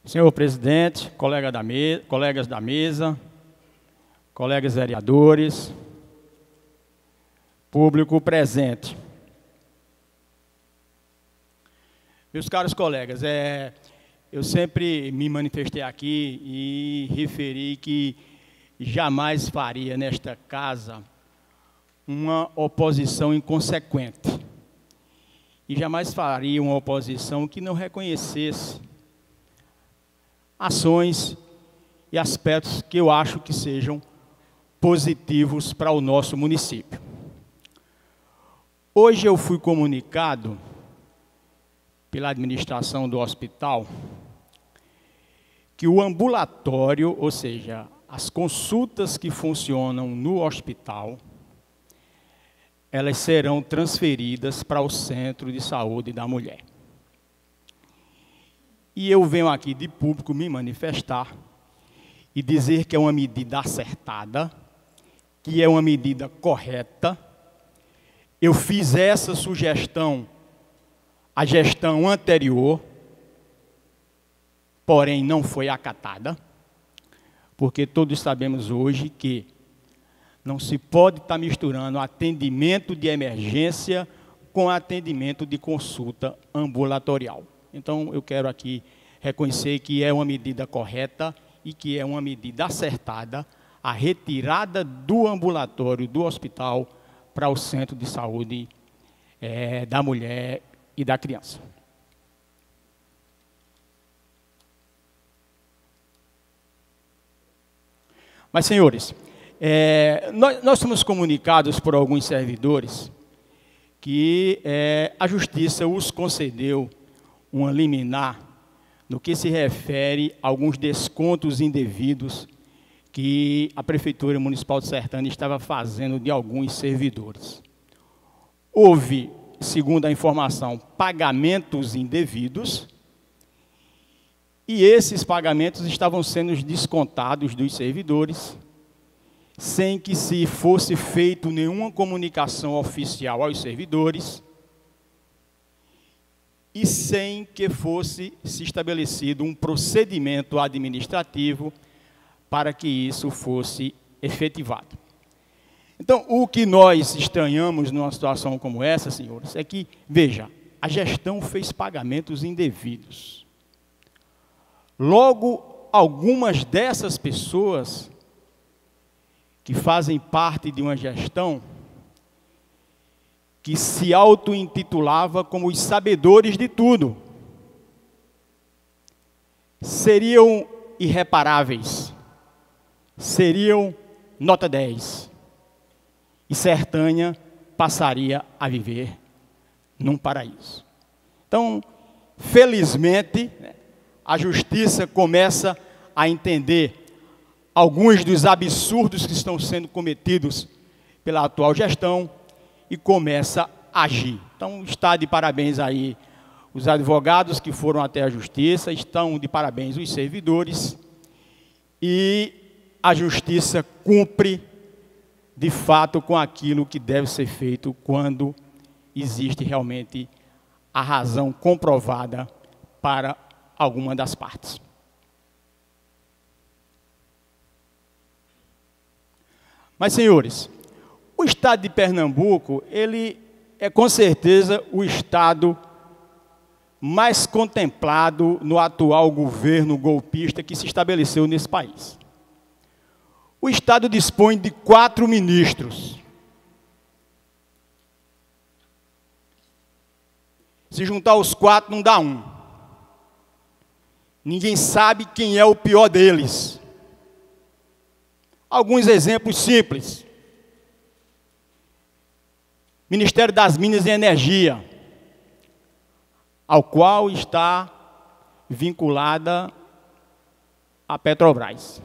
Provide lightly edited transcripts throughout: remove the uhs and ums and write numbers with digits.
Senhor presidente, colegas da mesa, colegas vereadores, público presente. Meus caros colegas, eu sempre me manifestei aqui e referi que jamais faria nesta casa uma oposição inconsequente. E jamais faria uma oposição que não reconhecesse ações e aspectos que eu acho que sejam positivos para o nosso município. Hoje eu fui comunicado pela administração do hospital que o ambulatório, ou seja, as consultas que funcionam no hospital, elas serão transferidas para o Centro de Saúde da Mulher. E eu venho aqui de público me manifestar e dizer que é uma medida acertada, que é uma medida correta. Eu fiz essa sugestão à gestão anterior, porém não foi acatada, porque todos sabemos hoje que não se pode estar misturando atendimento de emergência com atendimento de consulta ambulatorial. Então, eu quero aqui reconhecer que é uma medida correta e que é uma medida acertada a retirada do ambulatório do hospital para o Centro de Saúde da Mulher e da Criança. Mas, senhores, nós somos comunicados por alguns servidores que a Justiça os concedeu uma liminar no que se refere a alguns descontos indevidos que a Prefeitura Municipal de Sertânia estava fazendo de alguns servidores. Houve, segundo a informação, pagamentos indevidos e esses pagamentos estavam sendo descontados dos servidores sem que se fosse feito nenhuma comunicação oficial aos servidores e sem que fosse se estabelecido um procedimento administrativo para que isso fosse efetivado. Então, o que nós estranhamos numa situação como essa, senhores, é que, veja, a gestão fez pagamentos indevidos. Logo, algumas dessas pessoas que fazem parte de uma gestão que se auto-intitulava como os sabedores de tudo, seriam irreparáveis, seriam nota 10, e Sertânia passaria a viver num paraíso. Então, felizmente, a Justiça começa a entender alguns dos absurdos que estão sendo cometidos pela atual gestão, e começa a agir. Então, está de parabéns aí os advogados que foram até a Justiça, estão de parabéns os servidores, e a Justiça cumpre, de fato, com aquilo que deve ser feito quando existe realmente a razão comprovada para alguma das partes. Mas, senhores, o Estado de Pernambuco, ele é com certeza o Estado mais contemplado no atual governo golpista que se estabeleceu nesse país. O Estado dispõe de 4 ministros. Se juntar os 4, não dá um. Ninguém sabe quem é o pior deles. Alguns exemplos simples. Ministério das Minas e Energia, ao qual está vinculada a Petrobras.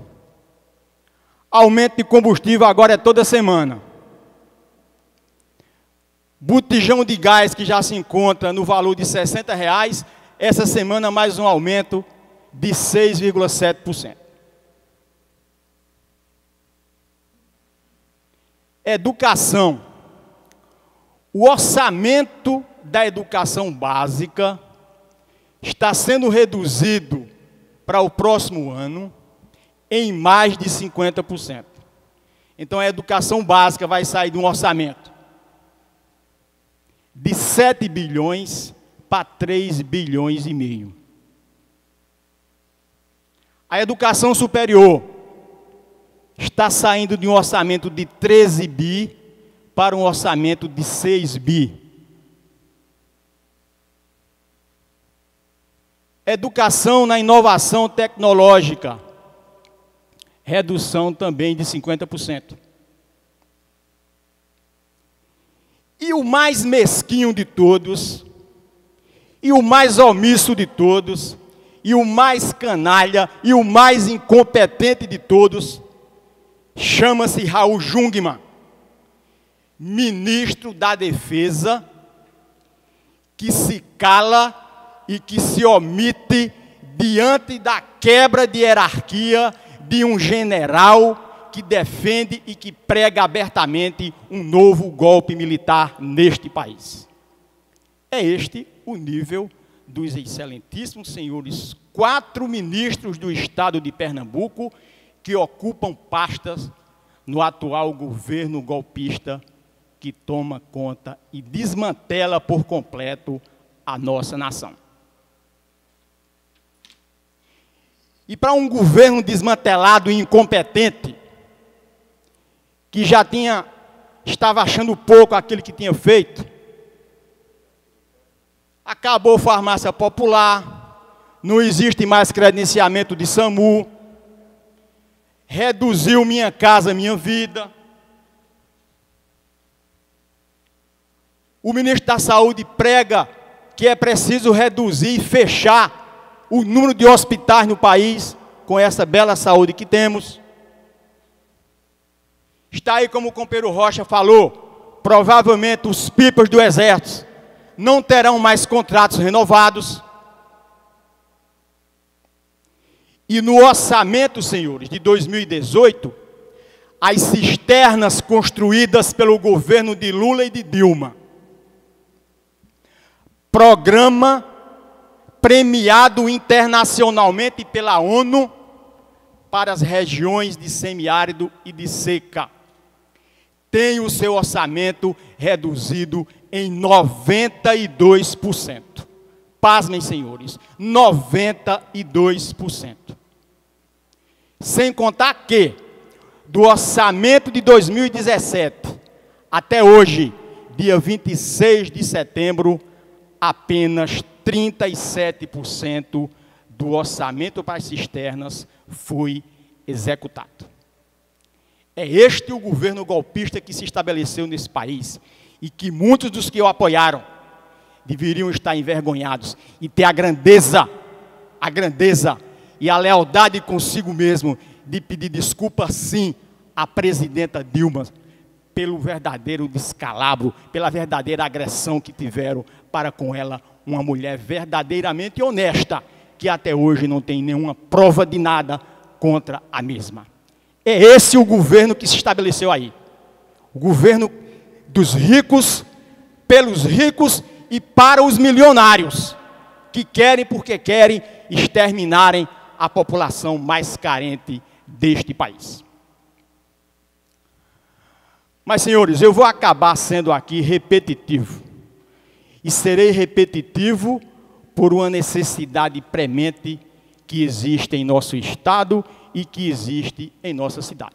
Aumento de combustível agora é toda semana. Botijão de gás que já se encontra no valor de R$60, essa semana mais um aumento de 6,7%. Educação. O orçamento da educação básica está sendo reduzido para o próximo ano em mais de 50%. Então, a educação básica vai sair de um orçamento de 7 bilhões para 3 bilhões e meio. A educação superior está saindo de um orçamento de 13 bi para um orçamento de 6 bi. Educação na inovação tecnológica, redução também de 50%. E o mais mesquinho de todos, e o mais omisso de todos, e o mais canalha, e o mais incompetente de todos, chama-se Raul Jungmann, ministro da Defesa, que se cala e que se omite diante da quebra de hierarquia de um general que defende e que prega abertamente um novo golpe militar neste país. É este o nível dos excelentíssimos senhores 4 ministros do estado de Pernambuco que ocupam pastas no atual governo golpista que toma conta e desmantela por completo a nossa nação. E para um governo desmantelado e incompetente, que já estava achando pouco aquilo que tinha feito, acabou a farmácia popular, não existe mais credenciamento de SAMU, reduziu Minha Casa Minha Vida. O ministro da Saúde prega que é preciso reduzir e fechar o número de hospitais no país, com essa bela saúde que temos. Está aí, como o companheiro Rocha falou, provavelmente os pipas do Exército não terão mais contratos renovados. E no orçamento, senhores, de 2018, as cisternas construídas pelo governo de Lula e de Dilma, programa premiado internacionalmente pela ONU para as regiões de semiárido e de seca, tem o seu orçamento reduzido em 92%. Pasmem, senhores, 92%. Sem contar que, do orçamento de 2017 até hoje, dia 26 de setembro, apenas 37% do orçamento para as cisternas foi executado. É este o governo golpista que se estabeleceu nesse país e que muitos dos que o apoiaram deveriam estar envergonhados e ter a grandeza e a lealdade consigo mesmo de pedir desculpa, sim, à presidenta Dilma pelo verdadeiro descalabro, pela verdadeira agressão que tiveram para com ela, uma mulher verdadeiramente honesta, que até hoje não tem nenhuma prova de nada contra a mesma. É esse o governo que se estabeleceu aí. O governo dos ricos, pelos ricos e para os milionários, que querem, porque querem, exterminarem a população mais carente deste país. Mas, senhores, eu vou acabar sendo aqui repetitivo. E serei repetitivo por uma necessidade premente que existe em nosso estado e que existe em nossa cidade.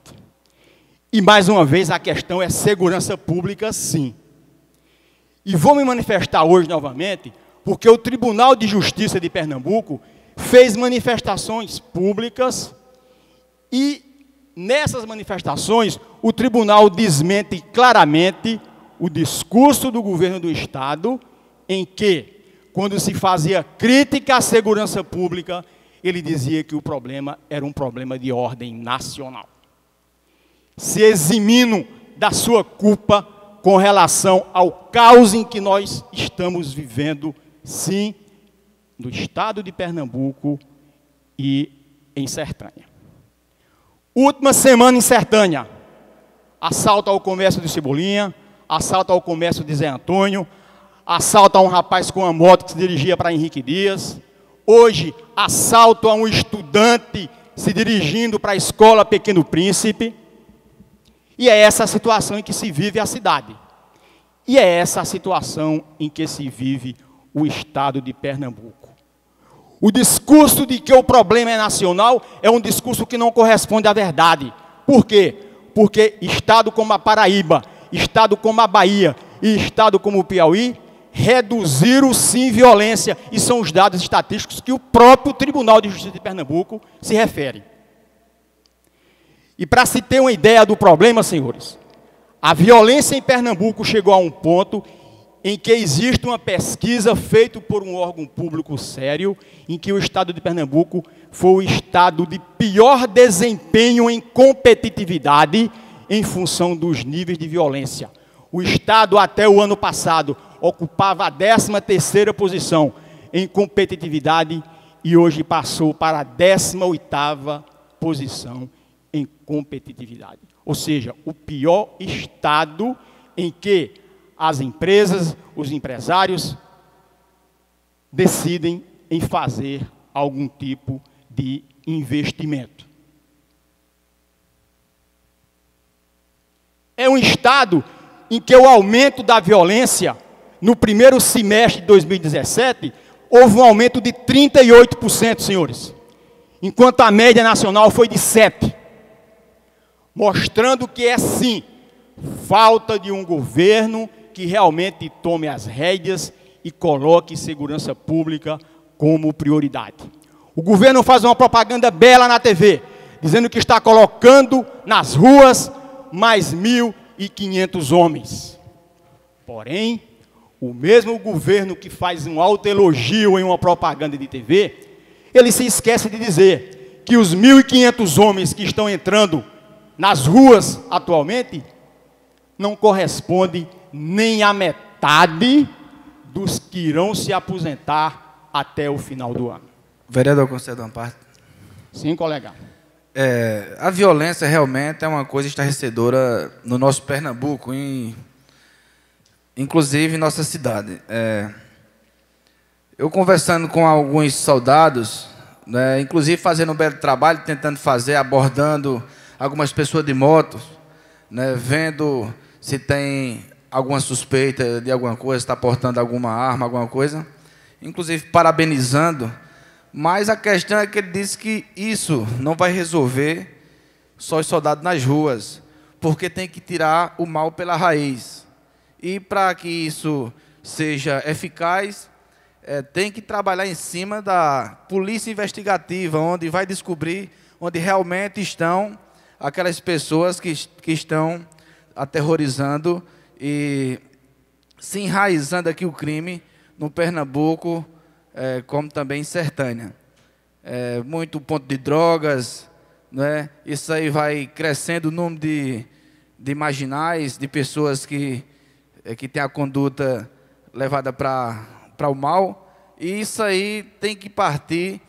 E, mais uma vez, a questão é segurança pública, sim. E vou me manifestar hoje novamente, porque o Tribunal de Justiça de Pernambuco fez manifestações públicas e, nessas manifestações, o tribunal desmente claramente o discurso do governo do estado, em que, quando se fazia crítica à segurança pública, ele dizia que o problema era um problema de ordem nacional, se eximindo da sua culpa com relação ao caos em que nós estamos vivendo, sim, no estado de Pernambuco e em Sertânia. Última semana em Sertânia, assalto ao comércio de Cebolinha, assalto ao comércio de Zé Antônio, assalto a um rapaz com uma moto que se dirigia para Henrique Dias, hoje assalto a um estudante se dirigindo para a escola Pequeno Príncipe. E é essa a situação em que se vive a cidade. E é essa a situação em que se vive o estado de Pernambuco. O discurso de que o problema é nacional é um discurso que não corresponde à verdade. Por quê? Porque estado como a Paraíba, estado como a Bahia e estado como o Piauí reduziram sim violência, e são os dados estatísticos que o próprio Tribunal de Justiça de Pernambuco se refere. E para se ter uma ideia do problema, senhores, a violência em Pernambuco chegou a um ponto em que existe uma pesquisa feita por um órgão público sério, em que o estado de Pernambuco foi o estado de pior desempenho em competitividade em função dos níveis de violência. O estado, até o ano passado, ocupava a 13ª posição em competitividade e hoje passou para a 18ª posição em competitividade. Ou seja, o pior estado em que as empresas, os empresários decidem em fazer algum tipo de investimento. É um estado em que o aumento da violência, no primeiro semestre de 2017, houve um aumento de 38%, senhores, enquanto a média nacional foi de 7%. Mostrando que é sim, falta de um governo que realmente tome as rédeas e coloque segurança pública como prioridade. O governo faz uma propaganda bela na TV, dizendo que está colocando nas ruas mais 1.500 homens. Porém, o mesmo governo que faz um alto elogio em uma propaganda de TV, ele se esquece de dizer que os 1.500 homens que estão entrando nas ruas atualmente não corresponde nem à metade dos que irão se aposentar até o final do ano. Vereador, concede uma parte. Sim, colega. A violência realmente é uma coisa estarrecedora no nosso Pernambuco, inclusive em nossa cidade. Eu conversando com alguns soldados, né, inclusive fazendo um belo trabalho, tentando fazer, abordando algumas pessoas de moto, né, vendo se tem alguma suspeita de alguma coisa, está portando alguma arma, alguma coisa, inclusive parabenizando, mas a questão é que ele disse que isso não vai resolver só os soldados nas ruas, porque tem que tirar o mal pela raiz. E para que isso seja eficaz, tem que trabalhar em cima da polícia investigativa, onde vai descobrir onde realmente estão aquelas pessoas que estão aterrorizando e se enraizando aqui o crime no Pernambuco, como também em Sertânia. Muito ponto de drogas, né? Isso aí vai crescendo o número de marginais, de pessoas que têm a conduta levada para o mal, e isso aí tem que partir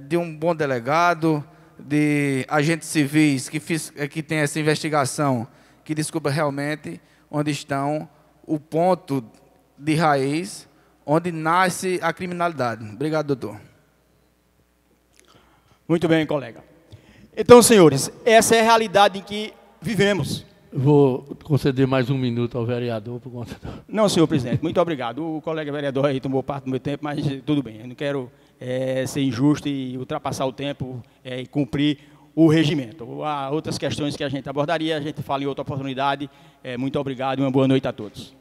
de um bom delegado, de agentes civis que tem essa investigação, que descubra realmente onde estão o ponto de raiz, onde nasce a criminalidade. Obrigado, doutor. Muito bem, colega. Então, senhores, essa é a realidade em que vivemos. Vou conceder mais um minuto ao vereador por conta do... Não, senhor presidente, muito obrigado. O colega vereador aí tomou parte do meu tempo, mas tudo bem. Eu não quero ser injusto e ultrapassar o tempo e cumprir o regimento. Há outras questões que a gente abordaria, a gente fala em outra oportunidade. Muito obrigado e uma boa noite a todos.